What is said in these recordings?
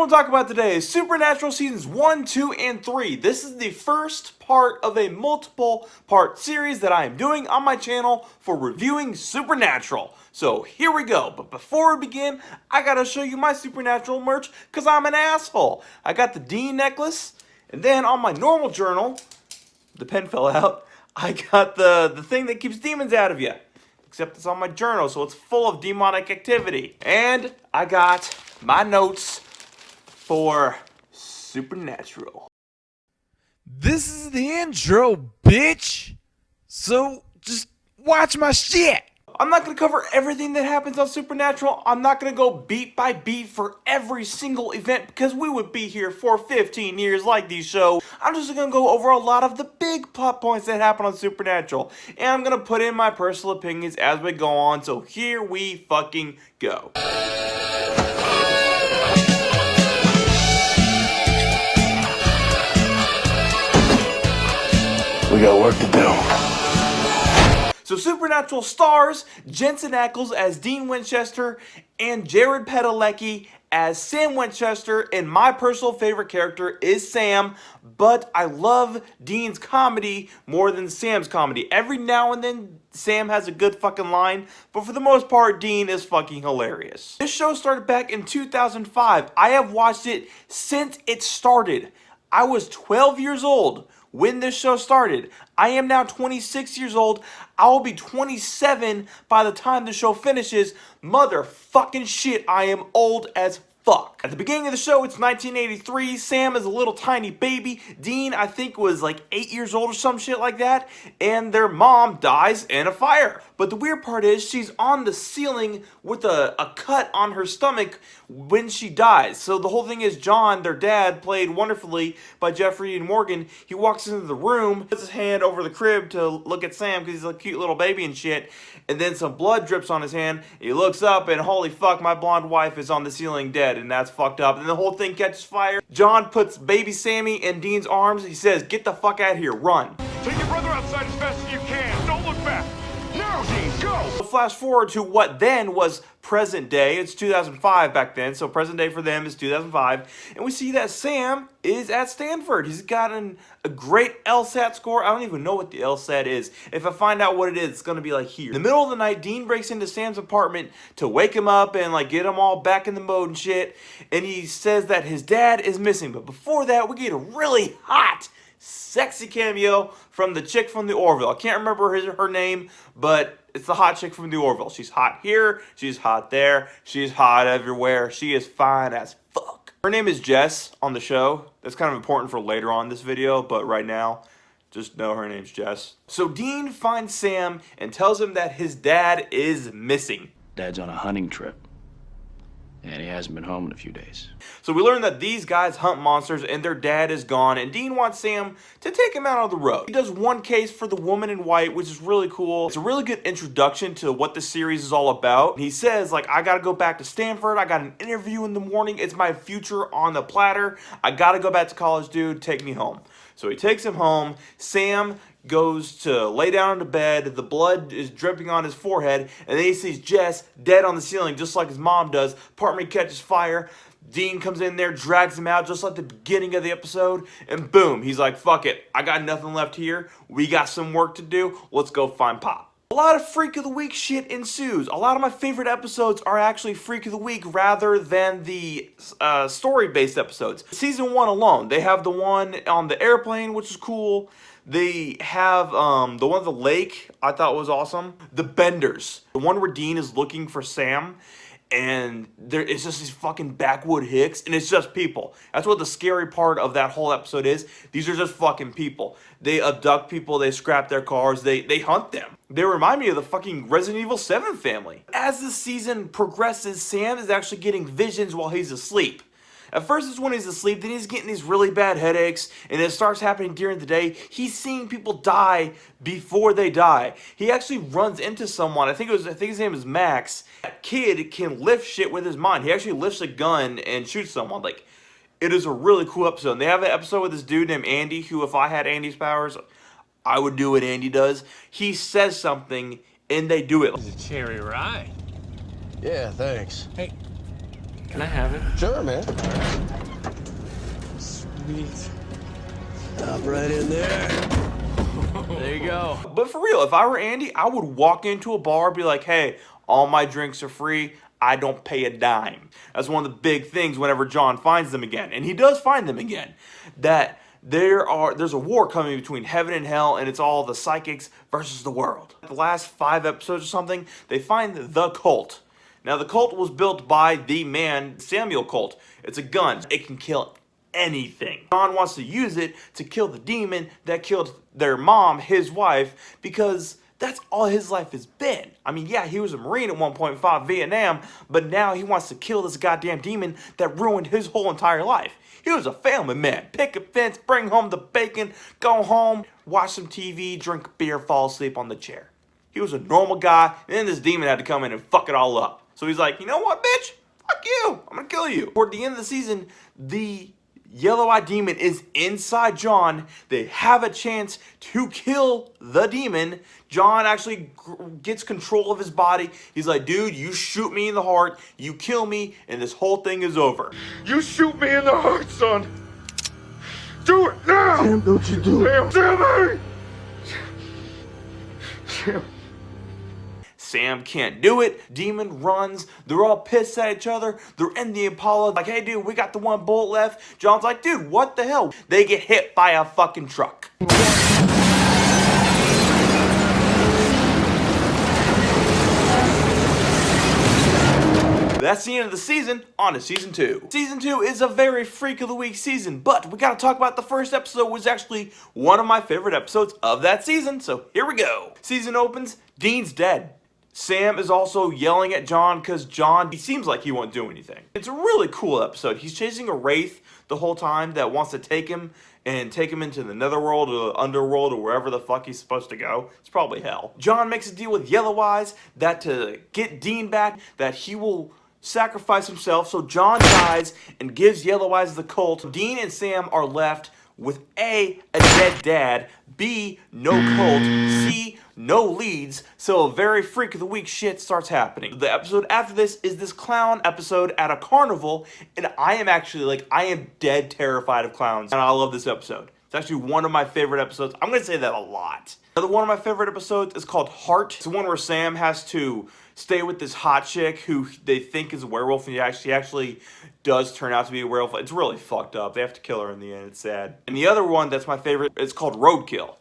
we'll talk about today is Supernatural Seasons 1, 2, and 3. This is the first part of a multiple part series that I am doing on my channel for reviewing Supernatural. So here we go. But before we begin, I gotta show you my Supernatural merch because I'm an asshole. I got the Dean necklace, and then on my normal journal, the pen fell out, I got the thing that keeps demons out of you. Except it's on my journal, so it's full of demonic activity. And I got my notes for Supernatural. This is the intro, bitch. So just watch my shit. I'm not going to cover everything that happens on Supernatural. I'm not going to go beat by beat for every single event because we would be here for 15 years like these shows. I'm just going to go over a lot of the big plot points that happen on Supernatural. And I'm going to put in my personal opinions as we go on. So here we fucking go. We got work to do. So Supernatural stars Jensen Ackles as Dean Winchester and Jared Padalecki as Sam Winchester, and my personal favorite character is Sam, but I love Dean's comedy more than Sam's comedy. Every now and then Sam has a good fucking line, but for the most part Dean is fucking hilarious. This show started back in 2005. I have watched it since it started. I was 12 years old when this show started. I am now 26 years old. I will be 27 by the time the show finishes. Motherfucking shit, I am old as fuck. At the beginning of the show, it's 1983. Sam is a little tiny baby. Dean, I think, was like 8 years old or some shit like that. And their mom dies in a fire. But the weird part is she's on the ceiling with a cut on her stomach when she dies. So the whole thing is John, their dad, played wonderfully by Jeffrey and Morgan. He walks into the room, puts his hand over the crib to look at Sam because he's a cute little baby and shit. And then some blood drips on his hand. He looks up and holy fuck, my blonde wife is on the ceiling dead, and that's fucked up. And the whole thing catches fire. John puts baby Sammy in Dean's arms. He says, "Get the fuck out of here, run." Take your brother outside as fast as you can. Don't look back. Now, Dean, go! Flash forward to what then was present day. It's 2005 back then, so present day for them is 2005. And we see that Sam is at Stanford. He's gotten a great LSAT score. I don't even know what the LSAT is. If I find out what it is, it's going to be like here. In the middle of the night, Dean breaks into Sam's apartment to wake him up and like get him all back in the mode and shit. And he says that his dad is missing. But before that, we get a really hot, sexy cameo from the chick from the Orville. I can't remember her name, but it's the hot chick from the Orville. She's hot here, she's hot there, she's hot everywhere. She is fine as fuck. Her name is Jess on the show. That's kind of important for later on in this video, but right now, just know her name's Jess. So Dean finds Sam and tells him that his dad is missing. Dad's on a hunting trip, and he hasn't been home in a few days. So we learn that these guys hunt monsters and their dad is gone, and Dean wants Sam to take him out on the road. He does one case for the woman in white, which is really cool. It's a really good introduction to what the series is all about. He says, like, I gotta go back to Stanford. I got an interview in the morning. It's my future on the platter. I gotta go back to college, dude. Take me home. So he takes him home. Sam goes to lay down on the bed. The blood is dripping on his forehead. And then he sees Jess dead on the ceiling, just like his mom does. Apartment catches fire. Dean comes in there, drags him out, just like the beginning of the episode. And boom, he's like, fuck it. I got nothing left here. We got some work to do. Let's go find Pop. A lot of Freak of the Week shit ensues. A lot of my favorite episodes are actually Freak of the Week rather than the story-based episodes. Season 1 alone, they have the one on the airplane, which is cool. They have the one at the lake, I thought was awesome. The Benders, the one where Dean is looking for Sam, and it's just these fucking backwood hicks, and it's just people. That's what the scary part of that whole episode is. These are just fucking people. They abduct people, they scrap their cars, they hunt them. They remind me of the fucking Resident Evil 7 family. As the season progresses, Sam is actually getting visions while he's asleep. At first it's when he's asleep, then he's getting these really bad headaches, and it starts happening during the day. He's seeing people die before they die. He actually runs into someone, I think his name is Max. That kid can lift shit with his mind. He actually lifts a gun and shoots someone. Like, it is a really cool episode. And they have an episode with this dude named Andy, who if I had Andy's powers, I would do what Andy does. He says something, and they do it. It's a cherry ride. Yeah, thanks. Hey, Can I have it? Sure, man. Sweet. Stop right in there. There you go. But for real, if I were Andy, I would walk into a bar and be like, hey, all my drinks are free. I don't pay a dime. That's one of the big things whenever John finds them again. And he does find them again. That there's a war coming between heaven and hell, and it's all the psychics versus the world. The last 5 episodes or something, they find the cult. Now, the cult was built by the man, Samuel Colt. It's a gun. It can kill anything. John wants to use it to kill the demon that killed their mom, his wife, because that's all his life has been. I mean, yeah, he was a Marine at one point, fought Vietnam, but now he wants to kill this goddamn demon that ruined his whole entire life. He was a family man. Pick a fence, bring home the bacon, go home, watch some TV, drink beer, fall asleep on the chair. He was a normal guy, and then this demon had to come in and fuck it all up. So he's like, you know what, bitch? Fuck you. I'm gonna kill you. Toward the end of the season, the yellow-eyed demon is inside John. They have a chance to kill the demon. John actually gets control of his body. He's like, dude, you shoot me in the heart, you kill me, and this whole thing is over. You shoot me in the heart, son. Do it now. Sam, don't you do it. Sam, Sam. Sam can't do it. Demon runs. They're all pissed at each other. They're in the Impala. Like, hey, dude, we got the 1 bullet left. John's like, dude, what the hell? They get hit by a fucking truck. That's the end of the season. On to season 2. Season 2 is a very freak of the week season, but we gotta talk about the first episode, which is actually one of my favorite episodes of that season. So here we go. Season opens. Dean's dead. Sam is also yelling at John because John, he seems like he won't do anything. It's a really cool episode. He's chasing a wraith the whole time that wants to take him into the netherworld or the underworld or wherever the fuck he's supposed to go. It's probably hell. John makes a deal with Yellow Eyes that to get Dean back, that he will sacrifice himself. So John dies and gives Yellow Eyes the cult. Dean and Sam are left with A, dead dad, B, no cult, C, no leads, so a very freak of the week shit starts happening. The episode after this is this clown episode at a carnival, and I am dead terrified of clowns, and I love this episode. It's actually one of my favorite episodes. I'm gonna say that a lot. Another one of my favorite episodes is called Heart. It's the one where Sam has to stay with this hot chick who they think is a werewolf, and she actually does turn out to be a werewolf. It's really fucked up. They have to kill her in the end. It's sad. And the other one that's my favorite is called Roadkill.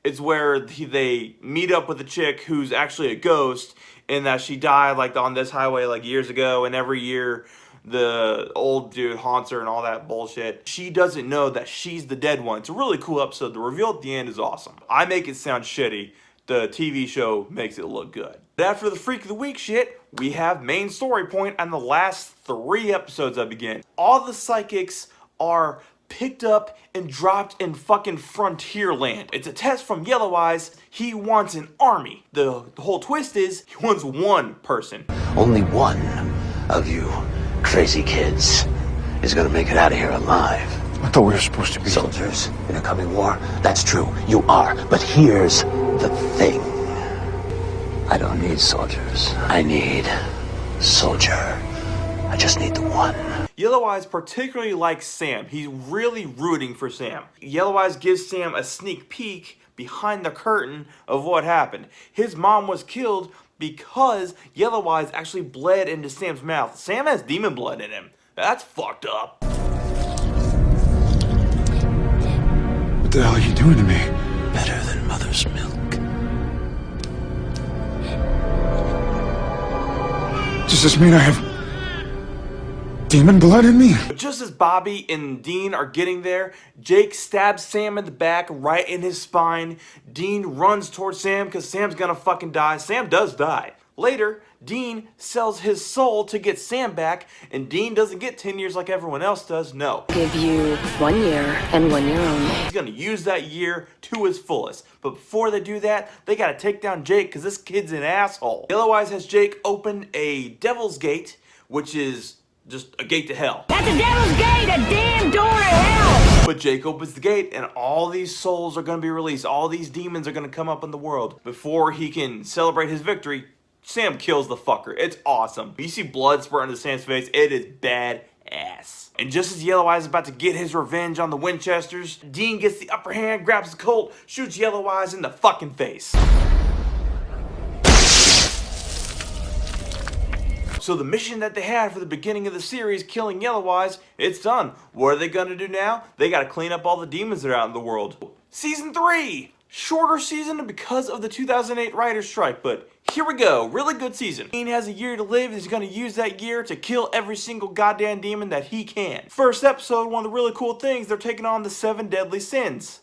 It's where they meet up with a chick who's actually a ghost, and that she died like on this highway like years ago, and every year the old dude haunts her and all that bullshit. She doesn't know that she's the dead one. It's a really cool episode. The reveal at the end is awesome. I make it sound shitty. The TV show makes it look good. But after the freak of the week shit, we have main story point and the last 3 episodes that begin. All the psychics are picked up and dropped in fucking Frontierland. It's a test from Yellow Eyes. He wants an army. The whole twist is he wants 1 person. Only one of you crazy kids is gonna make it out of here alive. I thought we were supposed to be Soldiers in a coming war. That's true, you are. But here's the thing. I don't need soldiers. I need soldier. I just need the one. Yellow Eyes particularly likes Sam. He's really rooting for Sam. Yellow Eyes gives Sam a sneak peek behind the curtain of what happened. His mom was killed because Yellow Eyes actually bled into Sam's mouth. Sam has demon blood in him. That's fucked up. What the hell are you doing to me? Better than mother's milk. Does this mean I have demon blood in me? But just as Bobby and Dean are getting there, Jake stabs Sam in the back, right in his spine. Dean runs towards Sam because Sam's gonna fucking die. Sam does die. Later, Dean sells his soul to get Sam back, and Dean doesn't get 10 years like everyone else does, no. Give you 1 year and 1 year only. He's gonna use that year to his fullest. But before they do that, they gotta take down Jake because this kid's an asshole. Yellow Eyes has Jake open a Devil's Gate, which is just a gate to hell. That's a devil's gate, a damn door to hell! But Jake opens the gate and all these souls are going to be released. All these demons are going to come up in the world. Before he can celebrate his victory, Sam kills the fucker. It's awesome. You see blood spurting into Sam's face. It is badass. And just as Yellow Eyes is about to get his revenge on the Winchesters, Dean gets the upper hand, grabs the Colt, shoots Yellow Eyes in the fucking face. So the mission that they had for the beginning of the series, killing Yellow Eyes, it's done. What are they gonna do now? They gotta clean up all the demons that are out in the world. Season 3! Shorter season because of the 2008 writer's strike, but here we go. Really good season. Dean has a year to live. He's gonna use that year to kill every single goddamn demon that he can. First episode, one of the really cool things, they're taking on the 7 deadly sins.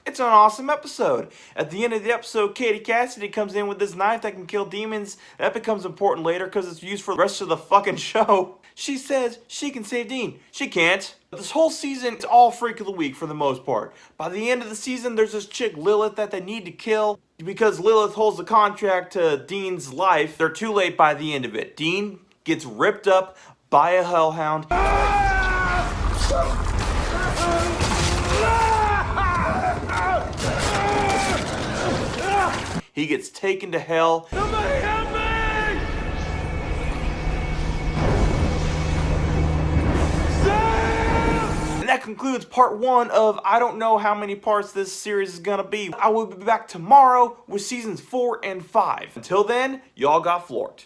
It's an awesome episode. At the end of the episode, Katie Cassidy comes in with this knife that can kill demons. That becomes important later because it's used for the rest of the fucking show. She says she can save Dean. She can't. But this whole season, it's all freak of the week for the most part. By the end of the season, there's this chick, Lilith, that they need to kill. Because Lilith holds the contract to Dean's life, they're too late by the end of it. Dean gets ripped up by a hellhound. He gets taken to hell. Somebody help me! Sam! And that concludes part 1 of I don't know how many parts this series is gonna be. I will be back tomorrow with seasons 4 and 5. Until then, y'all got floored.